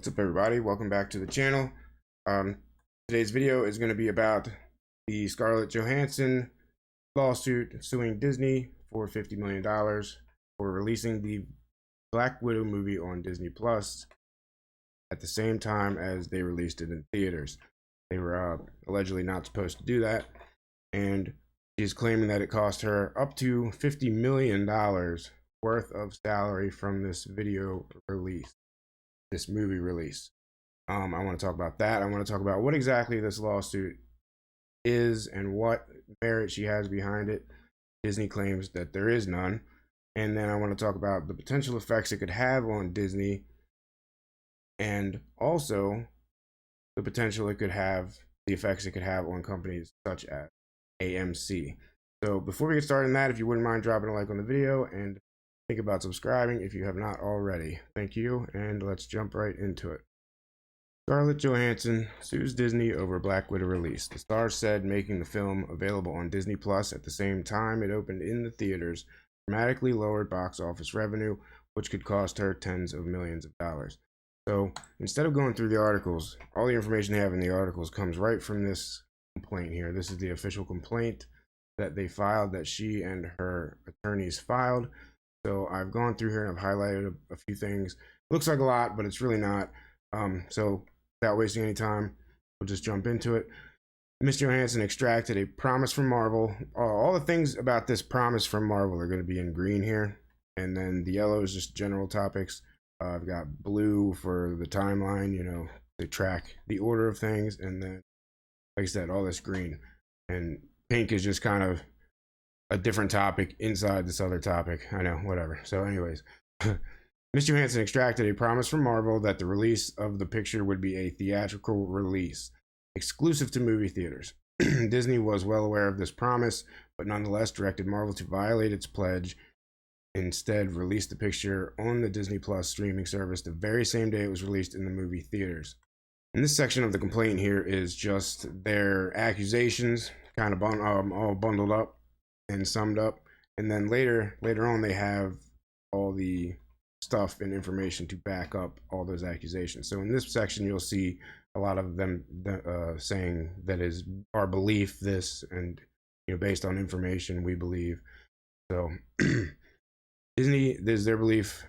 What's up, everybody? Welcome back to the channel. Today's video is going to be about the Scarlett Johansson lawsuit suing Disney for $50 million for releasing the Black Widow movie on Disney Plus at the same time as they released it in theaters. They were allegedly not supposed to do that, and she's claiming that it cost her up to $50 million worth of salary from this video release. This movie release. I want to talk about that. I want to talk about what exactly this lawsuit is and what merit she has behind it. Disney claims that there is none. And then I want to talk about the potential effects it could have on Disney, and also the potential it could have, the effects it could have on companies such as AMC. So before we get started on that, if you wouldn't mind dropping a like on the video and think about subscribing if you have not already. Thank you, and let's jump right into it. Scarlett Johansson sues Disney over Black Widow release. The star said making the film available on Disney Plus at the same time it opened in the theaters dramatically lowered box office revenue, which could cost her tens of millions of dollars. So instead of going through the articles, all the information they have in the articles comes right from this complaint here. This is the official complaint that they filed, that she and her attorneys filed. So I've gone through here and I've highlighted a few things. Looks like a lot, but it's really not. So without wasting any time, we'll just jump into it. Ms. Johansson extracted a promise from Marvel. All the things about this promise from Marvel are going to be in green here. And then the yellow is just general topics. I've got blue for the timeline, you know, to track the order of things. And then, like I said, all this green. And pink is just kind of a different topic inside this other topic. I know, whatever. So anyways, Ms. Johansson extracted a promise from Marvel that the release of the picture would be a theatrical release, exclusive to movie theaters. Disney was well aware of this promise, but nonetheless directed Marvel to violate its pledge. Instead, released the picture on the Disney Plus streaming service the very same day it was released in the movie theaters. And this section of the complaint here is just their accusations, kind of all bundled up and summed up, and then later on they have all the stuff and information to back up all those accusations. So in this section you'll see a lot of them saying that is our belief, this, and based on information we believe. So Disney, this is their belief,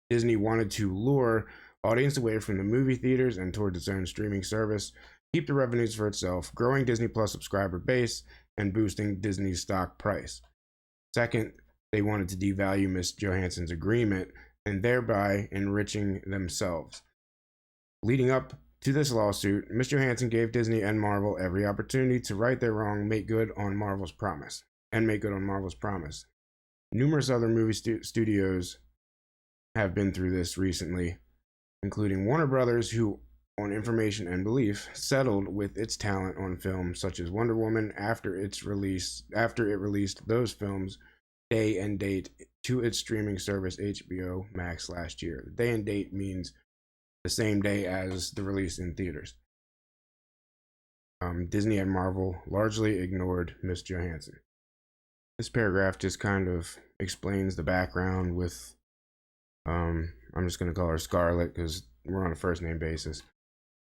Disney wanted to lure audience away from the movie theaters and towards its own streaming service, keep the revenues for itself, growing Disney Plus subscriber base, and boosting Disney's stock price. Second, they wanted to devalue Ms. Johansson's agreement and thereby enriching themselves. Leading up to this lawsuit, Ms. Johansson gave Disney and Marvel every opportunity to right their wrong, make good on Marvel's promise. Numerous other movie studios have been through this recently, including Warner Brothers, who on information and belief settled with its talent on films such as Wonder Woman after it released those films day and date to its streaming service HBO Max last year. Day and date means the same day as the release in theaters. Disney and Marvel largely ignored Ms. Johansson. This paragraph just kind of explains the background with I'm just going to call her Scarlett because we're on a first name basis.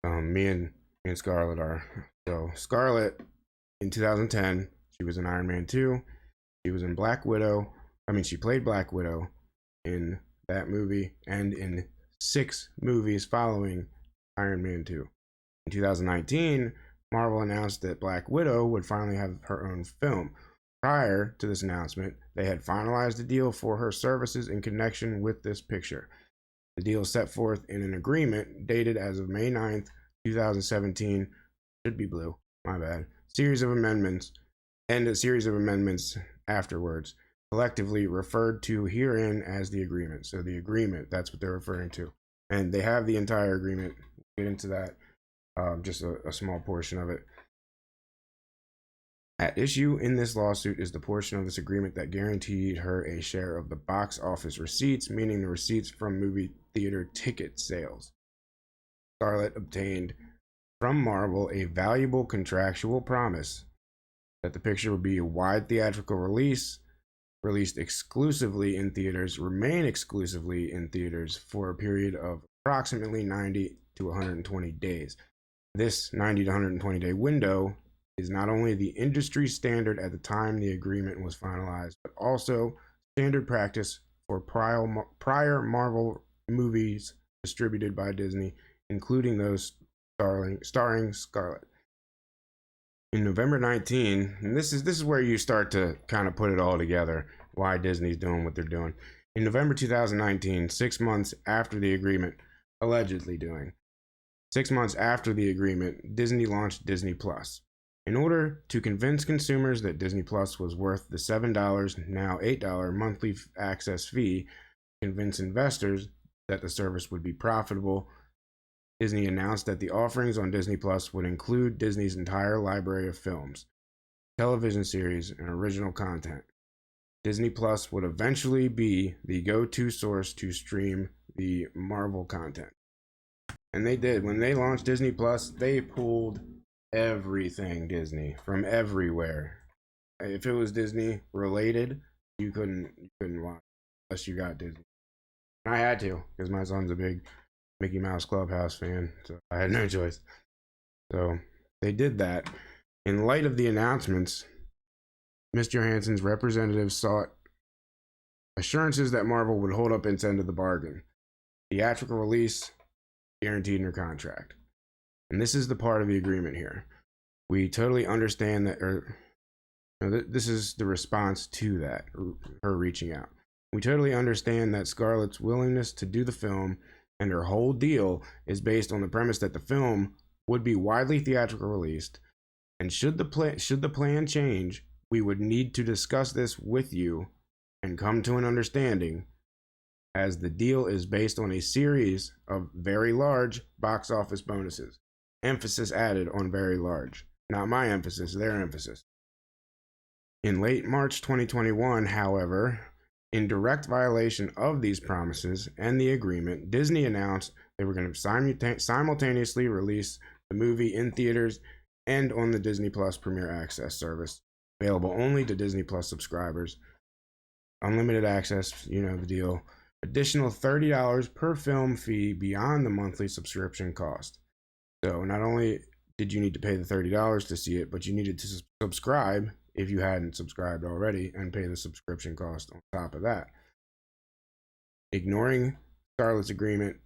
Me and Scarlett are. So Scarlett, in 2010, she was in Iron Man 2. She was in Black Widow. She played Black Widow in that movie and in 6 movies following Iron Man 2. In 2019, Marvel announced that Black Widow would finally have her own film. Prior to this announcement, they had finalized a deal for her services in connection with this picture. The deal set forth in an agreement dated as of May 9th, 2017, should be blue, my bad, series of amendments, and a series of amendments afterwards, collectively referred to herein as the agreement. So the agreement, that's what they're referring to. And they have the entire agreement. We'll get into that, just a small portion of it. At issue in this lawsuit is the portion of this agreement that guaranteed her a share of the box office receipts, meaning the receipts from movie theater ticket sales. Scarlett obtained from Marvel a valuable contractual promise that the picture would be a wide theatrical release, released exclusively in theaters, remain exclusively in theaters for a period of approximately 90 to 120 days. This 90 to 120 day window is not only the industry standard at the time the agreement was finalized, but also standard practice for prior Marvel movies distributed by Disney, including those starring Scarlett. In November 19, and this is where you start to kind of put it all together, why Disney's doing what they're doing. In November 2019, 6 months after the agreement, allegedly doing, 6 months after the agreement, Disney launched Disney Plus. In order to convince consumers that Disney Plus was worth the $7, now $8 monthly access fee, convince investors that the service would be profitable, Disney announced that the offerings on Disney Plus would include Disney's entire library of films, television series, and original content. Disney Plus would eventually be the go-to source to stream the Marvel content. And they did. When they launched Disney Plus, they pulled everything Disney from everywhere. If it was Disney related, you couldn't watch unless you got Disney. And I had to, because my son's a big Mickey Mouse Clubhouse fan, so I had no choice. So they did that. In light of the announcements, Ms. Johansson's representatives sought assurances that Marvel would hold up its end of the bargain. Theatrical release guaranteed in her contract. And this is the part of the agreement here. We totally understand that, this is the response to that, her reaching out. We totally understand that Scarlett's willingness to do the film and her whole deal is based on the premise that the film would be widely theatrical released. And should the plan change, we would need to discuss this with you and come to an understanding, as the deal is based on a series of very large box office bonuses. Emphasis added on very large. Not my emphasis, their emphasis. In late March 2021, however, in direct violation of these promises and the agreement, Disney announced they were going to simultaneously release the movie in theaters and on the Disney Plus Premier Access service, available only to Disney Plus subscribers. Unlimited access, you know the deal. Additional $30 per film fee beyond the monthly subscription cost. So not only did you need to pay the $30 to see it, but you needed to subscribe if you hadn't subscribed already and pay the subscription cost on top of that. Ignoring Scarlett's agreement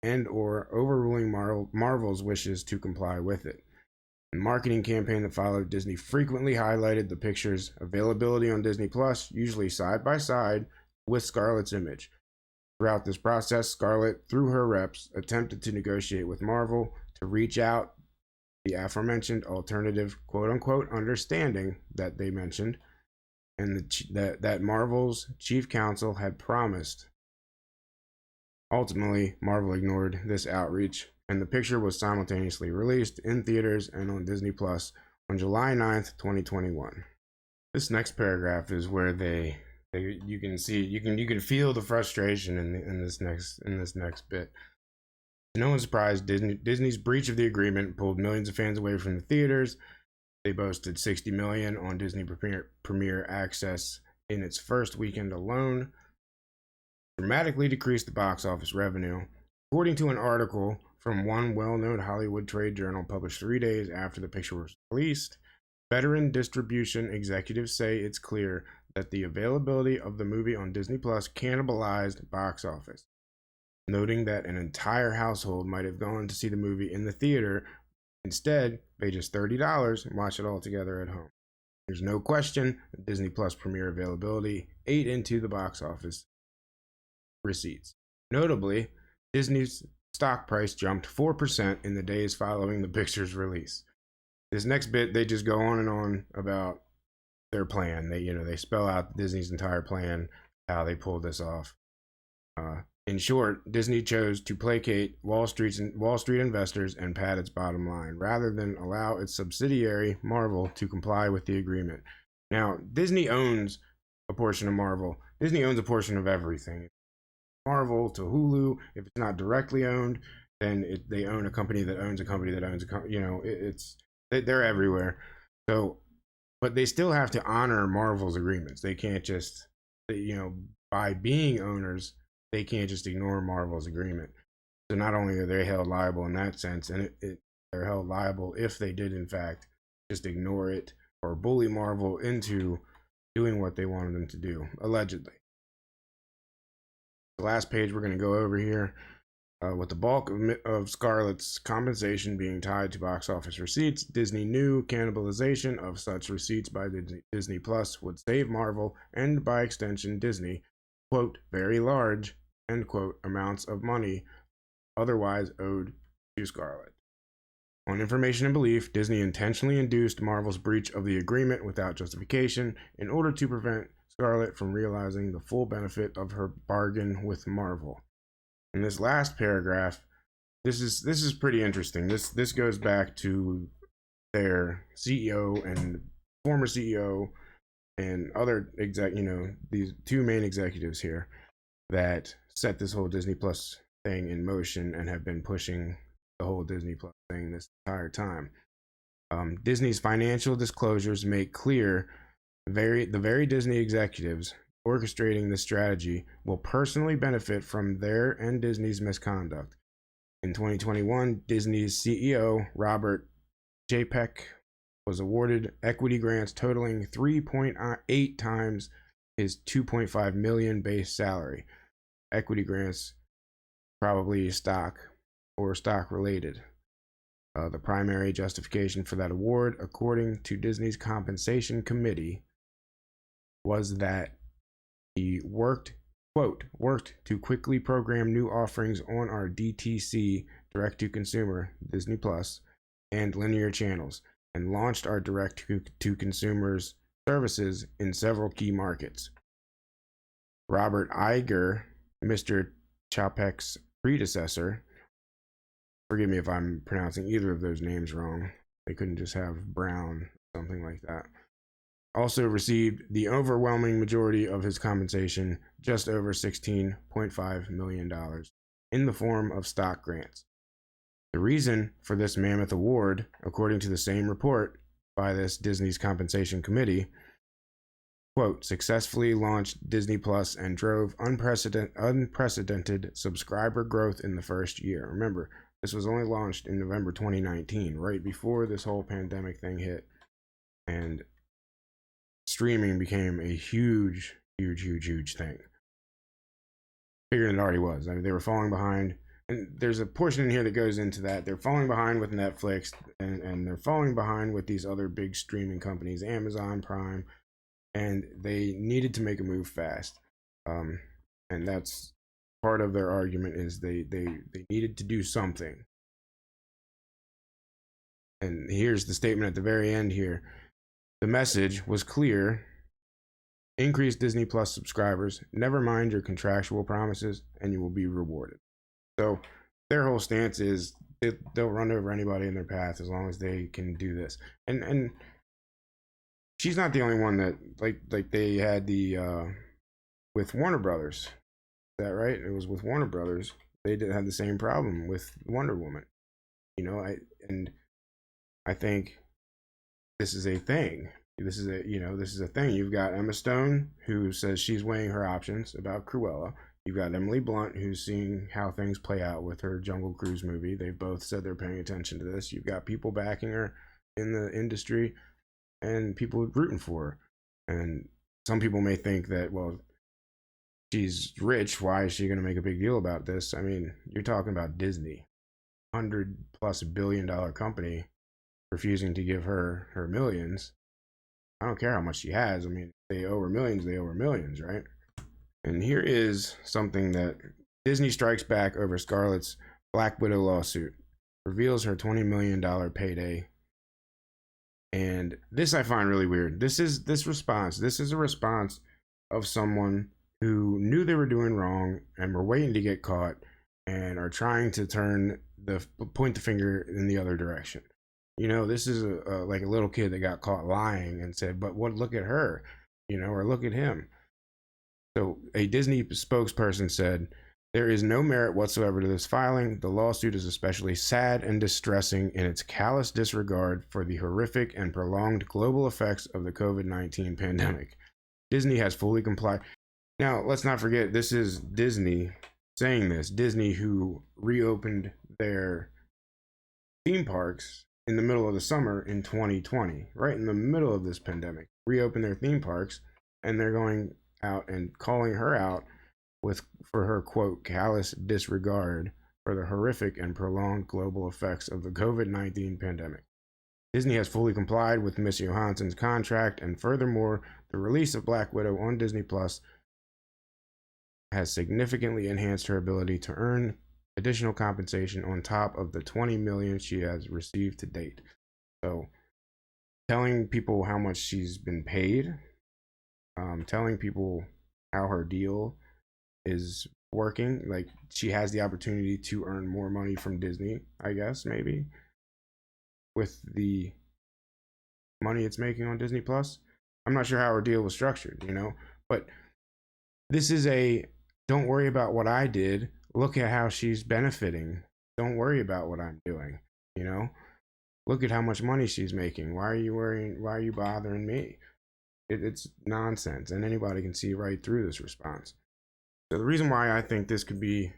and or overruling Marvel's wishes to comply with it. In the marketing campaign that followed, Disney frequently highlighted the picture's availability on Disney Plus, usually side by side with Scarlett's image. Throughout this process, Scarlett, through her reps, attempted to negotiate with Marvel to reach out the aforementioned alternative quote-unquote understanding that they mentioned, and that Marvel's chief counsel had promised. Ultimately, Marvel ignored this outreach, and the picture was simultaneously released in theaters and on Disney Plus on July 9th, 2021. This next paragraph is where you can feel the frustration in this next bit. No one's surprised Disney's breach of the agreement pulled millions of fans away from the theaters. They boasted 60 million on Disney Premier Access in its first weekend alone, dramatically decreased the box office revenue. According to an article from one well-known Hollywood trade journal published 3 days after the picture was released, veteran distribution executives say it's clear that the availability of the movie on Disney Plus cannibalized box office, noting that an entire household might have gone to see the movie in the theater. Instead, pay just $30 and watch it all together at home. There's no question that Disney Plus Premier availability ate into the box office receipts. Notably, Disney's stock price jumped 4% in the days following the picture's release. This next bit, they just go on and on about their plan. They spell out Disney's entire plan, how they pulled this off. In short, Disney chose to placate Wall Street investors and pad its bottom line, rather than allow its subsidiary, Marvel, to comply with the agreement. Now, Disney owns a portion of Marvel. Disney owns a portion of everything. Marvel to Hulu, if it's not directly owned, then they own a company that owns a company that owns a company. They're everywhere. So, but they still have to honor Marvel's agreements. They can't just, by being owners, they can't just ignore Marvel's agreement. So not only are they held liable in that sense, and they're held liable if they did in fact just ignore it or bully Marvel into doing what they wanted them to do, allegedly. The last page we're going to go over here, with the bulk of Scarlett's compensation being tied to box office receipts, Disney knew cannibalization of such receipts by Disney Plus would save Marvel, and by extension Disney, quote, very large, end quote, amounts of money otherwise owed to Scarlett. On information and belief, Disney intentionally induced Marvel's breach of the agreement without justification in order to prevent Scarlett from realizing the full benefit of her bargain with Marvel. In this last paragraph, this is pretty interesting. This goes back to their CEO and former CEO and other these two main executives here that set this whole Disney Plus thing in motion and have been pushing the whole Disney Plus thing this entire time. Disney's financial disclosures make clear the very Disney executives orchestrating this strategy will personally benefit from their and Disney's misconduct. In 2021, Disney's CEO, Robert Chapek, was awarded equity grants totaling 3.8 times his $2.5 million base salary. Equity grants, probably stock or stock related. The primary justification for that award, according to Disney's compensation committee, was that he worked to quickly program new offerings on our DTC, direct-to-consumer, Disney Plus, and linear channels, and launched our direct-to-consumers services in several key markets. Robert Iger, Mr. Chapek's predecessor, forgive me if I'm pronouncing either of those names wrong, they couldn't just have Brown, something like that, also received the overwhelming majority of his compensation, just over $16.5 million, in the form of stock grants. The reason for this mammoth award, according to the same report by this Disney's compensation committee, quote, successfully launched Disney Plus and drove unprecedented subscriber growth in the first year. Remember, this was only launched in November 2019, right before this whole pandemic thing hit, and streaming became a huge thing. Bigger than it already was. I mean, they were falling behind, and there's a portion in here that goes into that. They're falling behind with Netflix, and they're falling behind with these other big streaming companies, Amazon Prime, and they needed to make a move fast. And that's part of their argument, is they needed to do something. And here's the statement at the very end here. The message was clear: increase Disney Plus subscribers, never mind your contractual promises, and you will be rewarded. So their whole stance is they'll run over anybody in their path as long as they can do this. And she's not the only one that like they had the with Warner Brothers. Is that right? It was with Warner Brothers. They did have the same problem with Wonder Woman. I think this is a thing. This is a thing. You've got Emma Stone, who says she's weighing her options about Cruella. You've got Emily Blunt, who's seeing how things play out with her Jungle Cruise movie. They've both said they're paying attention to this. You've got people backing her in the industry and people rooting for her. And some people may think that, well, she's rich. Why is she going to make a big deal about this? I mean, you're talking about Disney, $100+ billion company, refusing to give her millions. I don't care how much she has. I mean, they owe her millions, right? And here is something that Disney strikes back over Scarlett's Black Widow lawsuit, reveals her $20 million payday. And this I find really weird. This is a response of someone who knew they were doing wrong and were waiting to get caught and are trying to point the finger in the other direction. This is like a little kid that got caught lying and said, but look at her, or look at him. So a Disney spokesperson said, there is no merit whatsoever to this filing. The lawsuit is especially sad and distressing in its callous disregard for the horrific and prolonged global effects of the COVID-19 pandemic. Disney has fully complied. Now, let's not forget, this is Disney saying this. Disney, who reopened their theme parks in the middle of the summer in 2020, right in the middle of this pandemic, reopened their theme parks, and they're going out and calling her out for her, quote, callous disregard for the horrific and prolonged global effects of the COVID-19 pandemic. Disney has fully complied with Miss Johansson's contract, and furthermore, the release of Black Widow on Disney Plus has significantly enhanced her ability to earn additional compensation on top of the $20 million she has received to date. So, telling people how much she's been paid, telling people how her deal is working, like she has the opportunity to earn more money from Disney, I guess, maybe, with the money it's making on Disney Plus. I'm not sure how her deal was structured, but this is a don't worry about what I did. Look at how she's benefiting. Don't worry about what I'm doing, Look at how much money she's making. Why are you worrying? Why are you bothering me? It's nonsense, and anybody can see right through this response. So the reason why I think this could be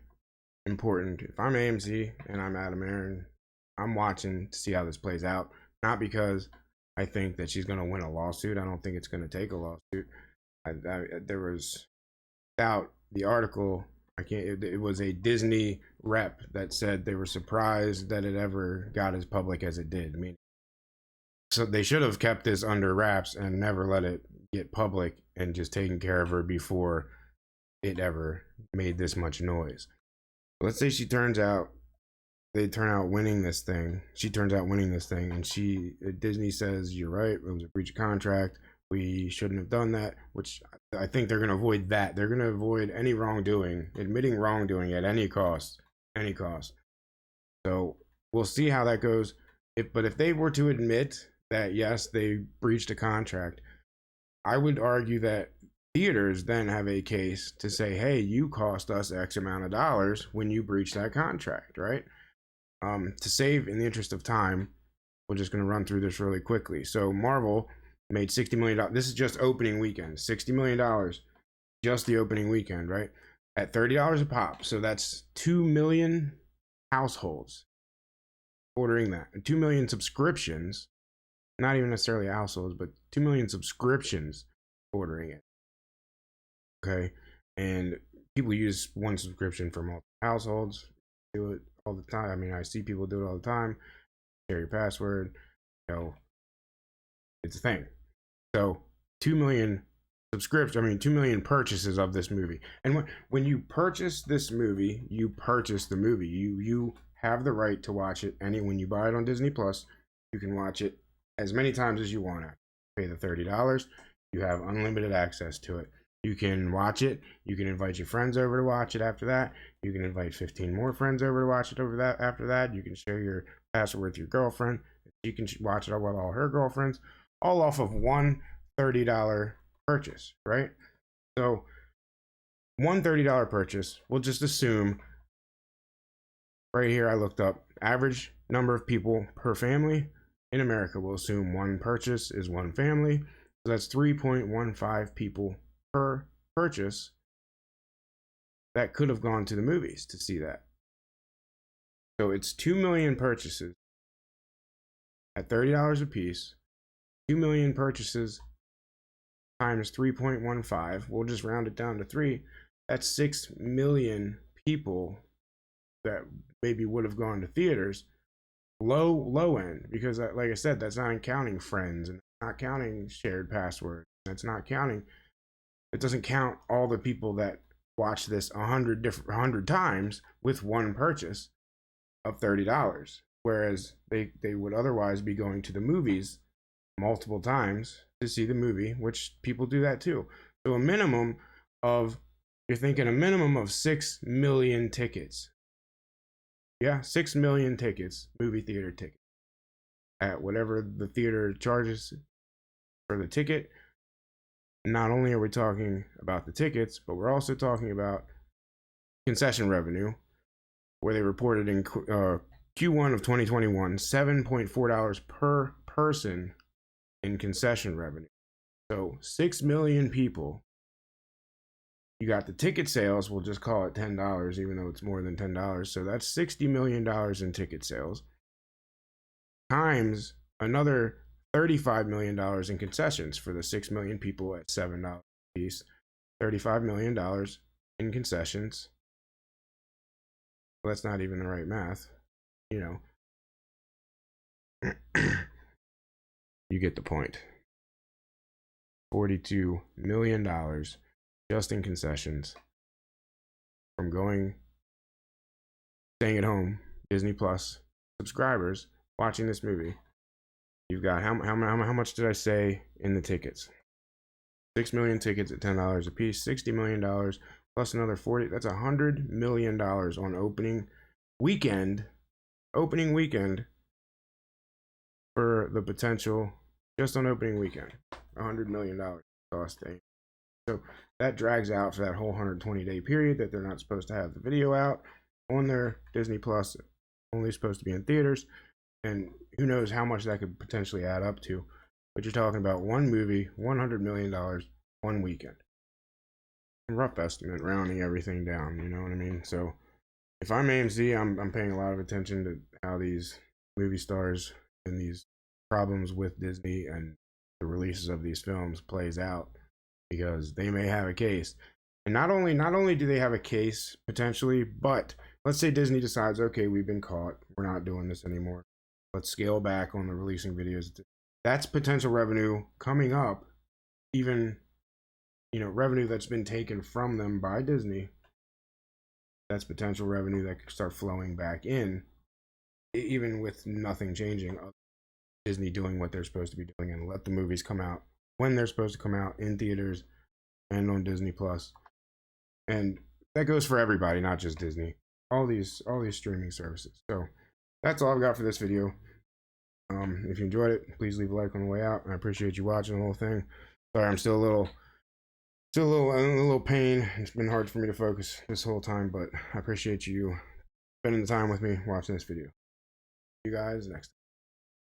important, if I'm AMC and I'm Adam Aaron, I'm watching to see how this plays out. Not because I think that she's going to win a lawsuit. I don't think it's going to take a lawsuit. There was doubt. The article, it was a Disney rep that said they were surprised that it ever got as public as it did. I mean, so they should have kept this under wraps and never let it get public and just taken care of her before it ever made this much noise. Let's say they turn out winning this thing. She turns out winning this thing, and Disney says, you're right, it was a breach of contract. We shouldn't have done that, which I think they're going to avoid that. They're going to avoid any wrongdoing, admitting wrongdoing at any cost. So we'll see how that goes. But if they were to admit that, yes, they breached a contract, I would argue that theaters then have a case to say, hey, you cost us X amount of dollars when you breached that contract, right? To save in the interest of time, we're just going to run through this really quickly. So Marvel made $60 million. This is just opening weekend. $60 million, just the opening weekend, right? At $30 a pop. So that's 2 million households ordering that. And 2 million subscriptions, not even necessarily households, but 2 million subscriptions ordering it. Okay. And people use one subscription for multiple households. Do it all the time. I mean, I see people do it all the time. Share your password. It's a thing. So 2 million 2 million purchases of this movie. And when you purchase this movie, you purchase the movie. You have the right to watch it. When you buy it on Disney Plus, you can watch it as many times as you want to. Pay the $30. You have unlimited access to it. You can watch it. You can invite your friends over to watch it after that. You can invite 15 more friends over to watch it after that. You can share your password with your girlfriend. You can watch it with all her girlfriends, all off of one $30 purchase, right? So one $30 purchase, we'll just assume right here, I looked up average number of people per family in America. We'll assume one purchase is one family. So that's 3.15 people per purchase that could have gone to the movies to see that. So it's 2 million purchases at $30 a piece. 2 million purchases times 3.15. We'll just round it down to 3. That's 6 million people that maybe would have gone to theaters. Low end, because like I said, that's not counting friends and not counting shared passwords. That's not counting. It doesn't count all the people that watch this 100 times with one purchase of $30, whereas they would otherwise be going to the movies multiple times to see the movie, which people do that too. So you're thinking a minimum of 6 million tickets. Yeah, 6 million tickets, movie theater tickets, at whatever the theater charges for the ticket. Not only are we talking about the tickets, but we're also talking about concession revenue, where they reported in Q1 of 2021, $7.4 per person in concession revenue. So 6 million people You got the ticket sales, we'll just call it $10, even though it's more than $10. So that's $60 million in ticket sales, times another $35 million in concessions for the 6 million people at $7 a piece. $35 million in concessions. Well, that's not even the right math, you know. You get the point. $42 million just in concessions from staying at home, Disney Plus subscribers watching this movie. You've got how much did I say in the tickets? 6 million tickets at $10 a piece, $60 million plus another 40. That's $100 million on opening weekend for the potential, just on opening weekend. $100 million cost. So that drags out for that whole 120-day period that they're not supposed to have the video out on their Disney Plus, only supposed to be in theaters. And who knows how much that could potentially add up to. But you're talking about one movie, $100 million, one weekend. Rough estimate, rounding everything down, you know what I mean? So if I'm AMC, I'm paying a lot of attention to how these movie stars and these problems with Disney and the releases of these films plays out, because they may have a case. And not only do they have a case potentially, but let's say Disney decides, okay, we've been caught, we're not doing this anymore, let's scale back on the releasing videos. That's potential revenue coming up, even, you know, revenue that's been taken from them by Disney. That's potential revenue that could start flowing back in, even with nothing changing. Disney doing what they're supposed to be doing and let the movies come out when they're supposed to come out in theaters and on Disney Plus. And that goes for everybody, not just Disney. All these streaming services. So that's all I've got for this video. If you enjoyed it, please leave a like on the way out. I appreciate you watching the whole thing. Sorry, I'm still a little pain. It's been hard for me to focus this whole time, but I appreciate you spending the time with me watching this video. See you guys next time.